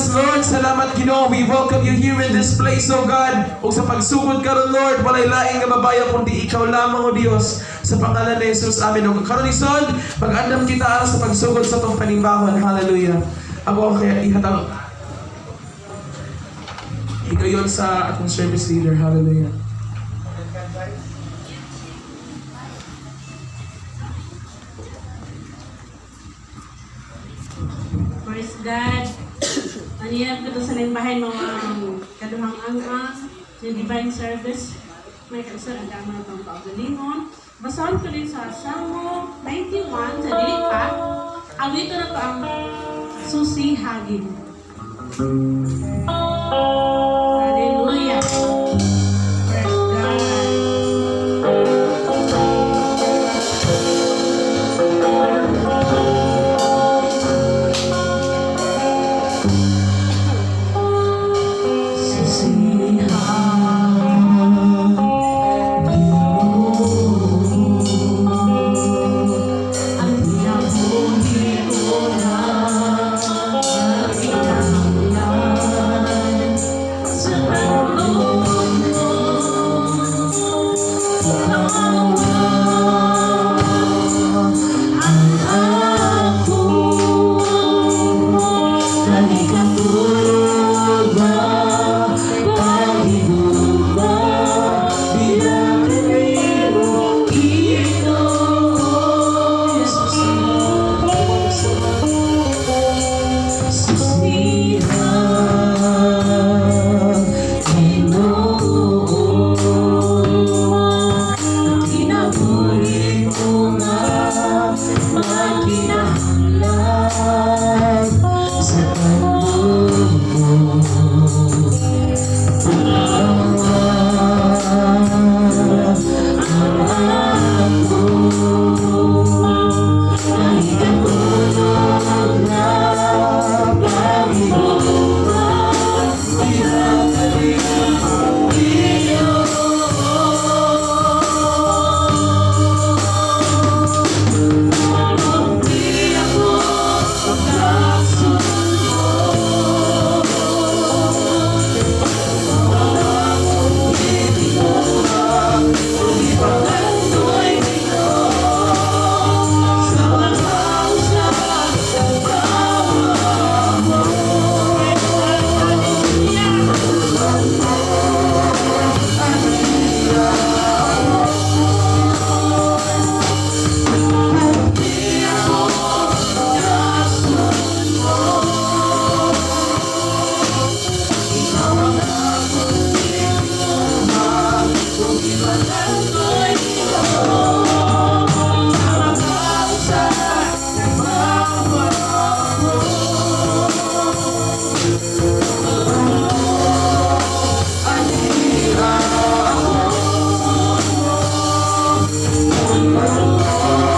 Yes, Lord, salamat Ginoo. We welcome you here in this place, O God. O sa pagsugod karon, Lord, walay laing nga babayan kundi ikaw lamang, O Dios. Sa pangalan ni Jesus, amin. O karon isod, pag-andam kita aras sa pagsugod sa tong panimbangon. Hallelujah. Ako kaya ihatag. Ikaw yun sa atong service leader. Hallelujah. Praise God. Aniyag ko sa limbahay mga kaduhang angas, yung divine service. May kausar ang dama ng paggalingon. Basahan ko din sa Salmo 91 sa dilipat. Ang ito na to ang susihagin. Hallelujah. Praise God.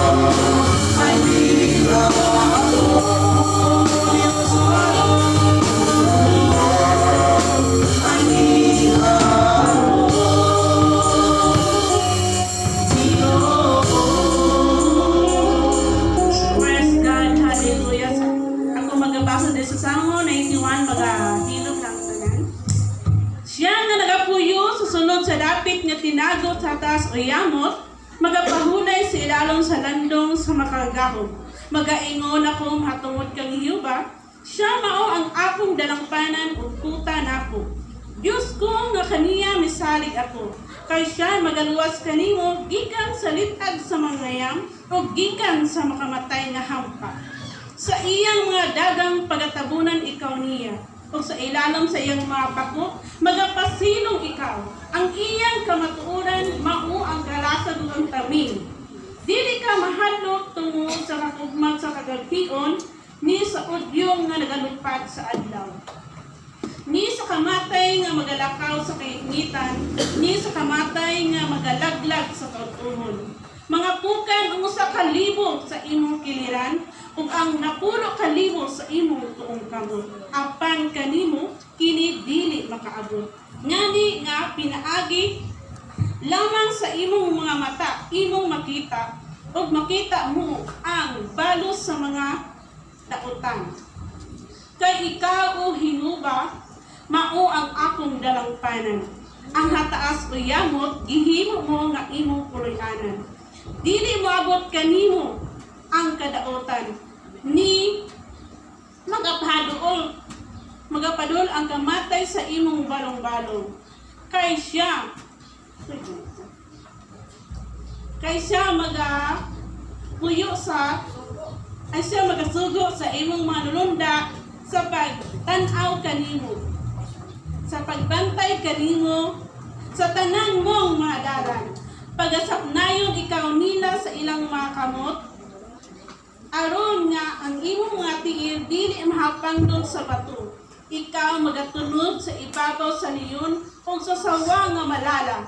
Tinagot sa taas o yamot, magapahunay sa ilalong sa landong sa makagahom. Magaingon ako matungod kang Hiyuba, siya mao ang akong dalangpanan o kuta nako. Diyos ko nga kaniya misalig ako, kay siya magaluwas kanimo gikan sa litag sa mangayam o gikan sa makamatay nga hampa. Sa iyang mga dagang pagatabunan ikaw niya, o sa ilalim sa iyang mga pako, magapasilong ikaw. Ang iyang kamatuoran, mao ang kalasag ng tamin. Dili ka mahadlok tungod sa kakugmat sa kagalpion, ni sa udyong nga nagalupad sa adlaw. Ni sa kamatay nga magalakaw sa kaingitan, ni sa kamatay nga magalaglag sa kautuhon. Mga pukan ang usa ka libo sa imong kiliran, ug ang napulo ka libo sa imong tuong kamot. Apan kanimo kini dili makaabot. Ngani nga pinaagi lamang sa imong mga mata, imong makita, ug makita mo ang balos sa mga daotan. Kay ikaw o Jehova mao ang akong dalangpanan. Ang hataas o yamot gihimo mo nga imong puloy-anan. Dili moabot kanimo ang kadaotan ni magapadol ang kamatay sa imong balong-balong. Kay siya magasugo sa imong manulunda sa pagtanaw kanimo, sa pagbantay kanimo sa tanan mong mga dalan. Pagasapnayon ikaw nila sa ilang mga kamot, aron nga ang imong mga tiil dili mahapangdon sa bato. Ikaw magatulog sa ibabaw sa leyon o sa sawa nga malala.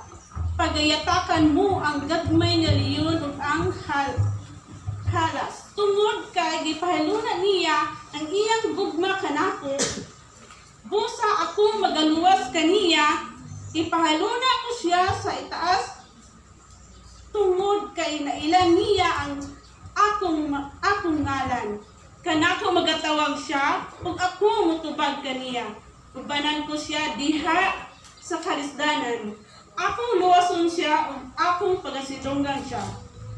Pagayatakan mo ang gagmay nga leyon ug ang halas. Tungod kay gipahilunan niya ang iyang gugma kanako. Busa ako magaluwas kaniya, ipahaluna ko siya sa itaas. Tungod kay nailan niya ang akong ngalan. Kanako magatawag siya, ug ako mutubag kaniya. Ubanan ko siya diha sa kalisdanan. Akong luwason siya, ug akong pagasidonggan siya.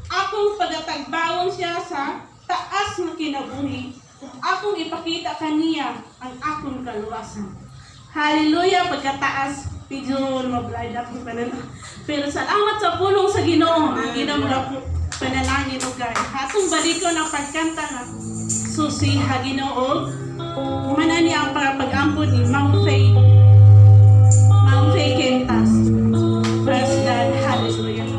Akong pagatagbawon siya sa taas nga kinabuhi, ug akong ipakita kaniya ang akong kaluwasan. Hallelujah, pagkataas, medyo mablay na po pero salamat sa pulong sa Ginoo, ang Ginoo mga panalangin o guys. Hatong baliko ng pagkanta na susi ha Ginoo. Umana niya ang pag-ampun ni Mount Faye Kentas. Praise God, hallelujah.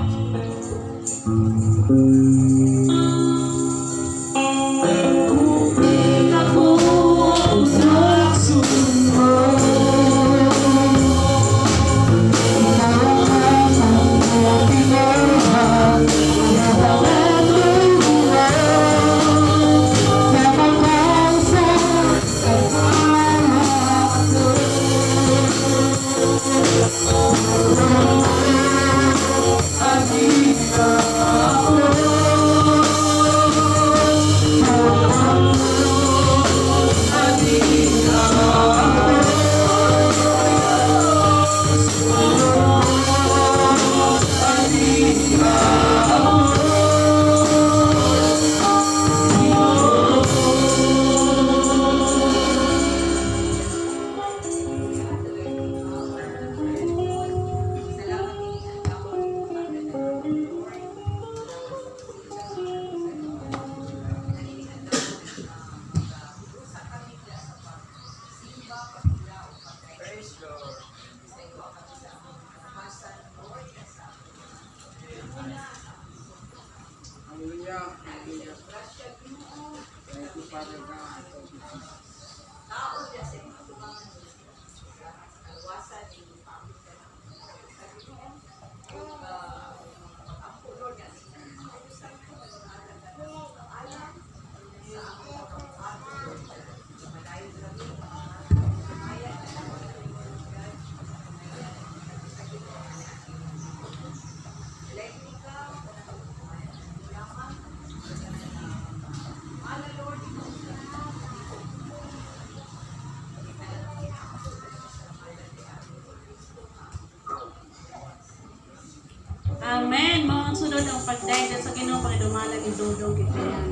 Amen. Mga sunod ang pagdayda sa Ginoo pagdumalag idudong kitayan.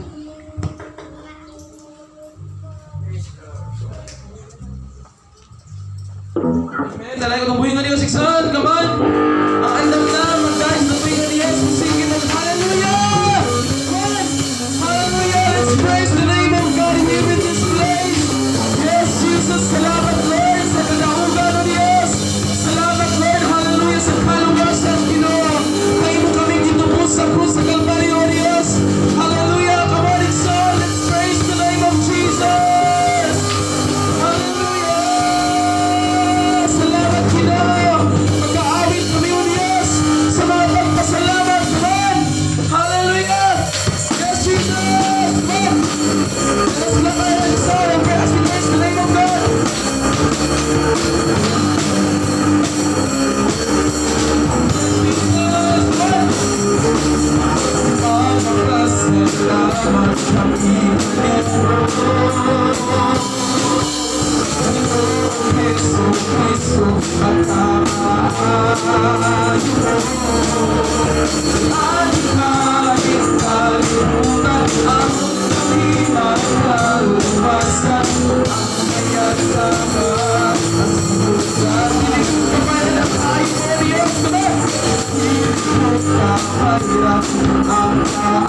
Amen. Dalay ko ng buhay nga niyo, Sikson. Come on. Ang andam na, mag-dahil sa buhay nga ni Jesus. Sige na. Hallelujah! Come on. Hallelujah! Let's praise the name of God here in this place. Yes, Jesus. Salamat, Lord, sa kadaugan ng Diyos. Salamat, Lord. Hallelujah. Sa kaluwasan, Ginoo. Kayo mo kaming gitubos sa krus sa Kalbaryo, Diyos. Hallelujah. Come on, it's all. Let's praise the name of Jesus. Hallelujah. Salamat, Ginoo. Magkaawit kami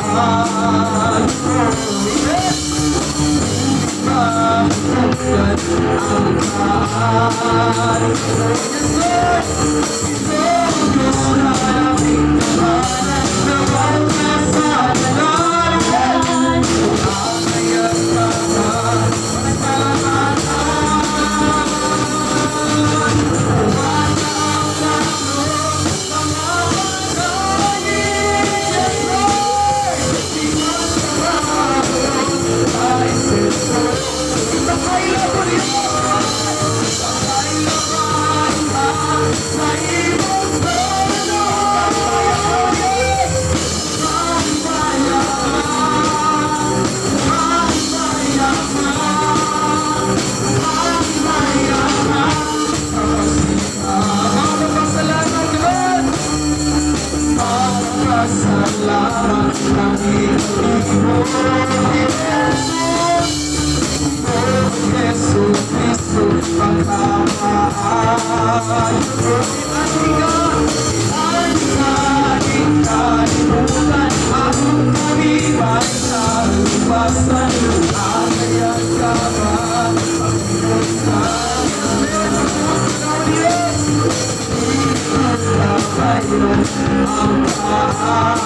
Salamat kami Jesus Cristo pagkamahal at ikaw ang aking kalimutan akong kami ay sa lupasan ang kayang kaban Panginoon ka Diyos ang